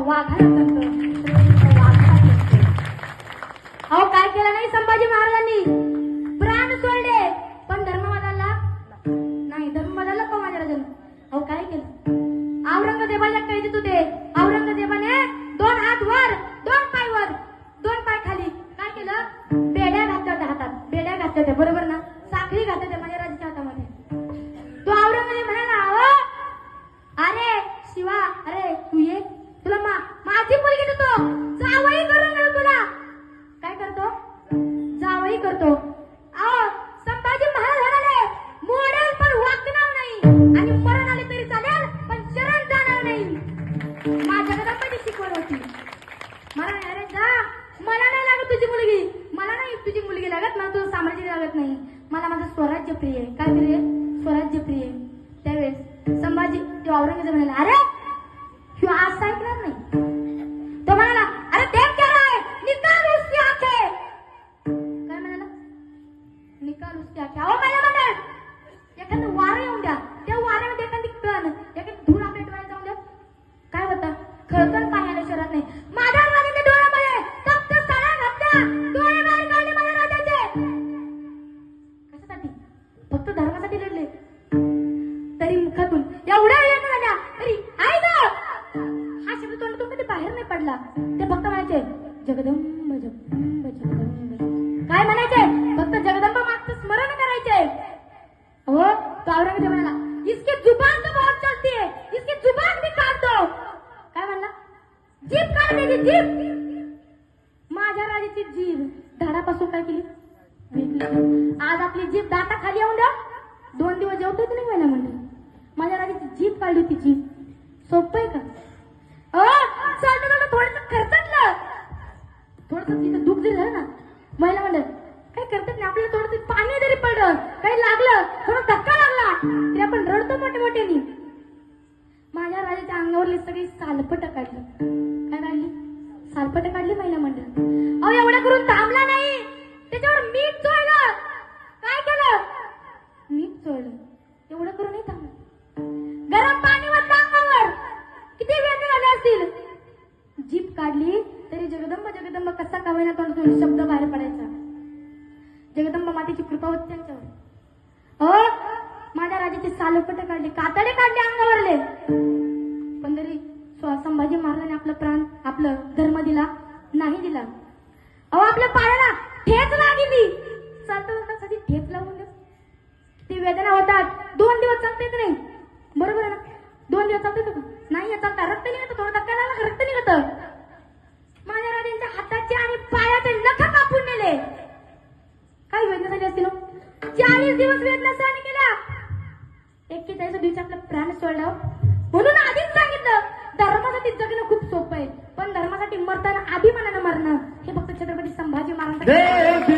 वाघाला करतो वाघाला करतो. अहो काय केलं नाही संभाजी महाराजांनी, प्राण सोडले पण धर्म बदलला नाही, धर्म बदलला पण माझ्या राजाने. अहो काय केलं, औरंगजेबाला कैद होते, औरंगजेबाने 2 हात वर 2 पाय वर 2 पाय खाली काय केलं, बेड्या घातल्या होत्या हातात, बेड्या घातल्या होत्या बरोबर ना, साखळी घातल्या होत्या माझ्या राजाच्या हातामध्ये. तो औरंगजेब म्हणाला, अहो अरे शिवा, अरे तू ये, तुला माझी मुलगी देतो, जावई करून देतो तुला. काय करतो, जावई करतो. अहो संभाजी महाराज म्हणाले, मोडेल पण वाकणार नाही आणि मरण आले तरी चालेल पण शरण जाणार नाही. माझ्या कदापि शिकवण होती. मला नाही, अरे जा, मला नाही लागत तुझी मुलगी, मला नाही तुझी मुलगी लागत, मला तुझं साम्राज्य लागत नाही, मला माझं स्वराज्य प्रिय आहे. काय प्रिय, स्वराज्य प्रिय. त्यावेळेस संभाजी ते औरंगजेब म्हणाला, अरे ह्यो आज ऐकणार नाही. तो म्हणाला, अरे देख क्या रहा है, निकाल उसकी आंखें. काय म्हणाला, निकाल उसकी आंखें. अहो माझ्या म्हणत एखादं वारं येऊन द्या, त्या वाऱ्यामध्ये एखादी कण, एखादी धूळ आपल्या डोळ्यात जाऊन द्या, काय होतं, खळखळ पाणी आलं शहरात नाही. माझ्या राजाच्या डोळ्यामध्ये फक्त साड्या घातल्या, डोळे बाहेर काढले माझ्या राजाचे. कशासाठी, फक्त धर्मासाठी लढले. तरी मुखातून एवढ्या वेळेला झाल्या तरी आई गं हा शब्द तोंडातून कधी बाहेर नाही पडला. ते फक्त म्हणायचे जगदंब जगदंब जगदंब. काय म्हणायचे, फक्त जगदंब मागचं स्मरण करायचे. हो तो औरंगजेब म्हणाला, इसकी जुबान तो बहुत चलती है, इसकी जुबान भी काट दो. काय म्हणला, जीभ काढ त्याची जीभ. माझ्या राजाची जीभ धाडापासून काय केली, वेचली. आज आपली जीभ दाताखाली येऊन द्या, 2 दिवस जेवतच नाही व्हायला म्हणलं. माझ्या राजाची जीभ काढली होती जीभ. सोपं आहे का, चालतं थोडस खर्चटलं, थोडस तिथं दुःख जरी झालं ना, महिला म्हणलं काही करतात नाही, आपल्याला थोडस पाणी जरी पडलं, काही लागलं, थोडा धक्का लागला तरी आपण रडतो मोठे मोठ्यानी. माझ्या राजाच्या अंगावरली सगळी सालपट काढली. काय काढली, सालपट काढली महिला मंडळ. अहो एवढं करून थांबला नाही, त्याच्यावर मीठ चोळलं. काय केलं, मीठ चोळलं. एवढं करून नाही थांबलं, गरम पाणी वाटलं अंगावर, किती वेदना झाले असतील. जीभ काढली तरी जगदंब जगदंब कसा का होईना तोंडातून शब्द बाहेर पडायचा. जगदंब मातेची कृपा होती त्यांच्यावर. माझ्या राजाची सालपट काढली, कातडे काढले अंगावरले, पण तरी संभाजी महाराजांनी आपलं प्राण, आपलं धर्म दिला नाही दिला. अहो आपल्या पायाला ठेच लागली, चालता कधी ठेच लावून दे, ती वेदना होतात. 2 दिवस चालता येत नाही, बरोबर आहे ना, 2 दिवस चालता येतं नाही, चालता रक्त निघतं, थोडं धक्का लागला रक्त निघतं. माझ्या राजांच्या हाताचे आणि पायाचे नख कापून नेले. काय वेदना झाली असतील, 40 दिवस वेदना सहन केल्या, 41 दिवशी आपलं प्राण सोडलं. म्हणून आधीच सांगितलं, धर्मासाठी जगणं खूप सोपं आहे, पण धर्मासाठी मरताना अभिमानानं मरणं हे फक्त छत्रपती संभाजी महाराजांसाठी.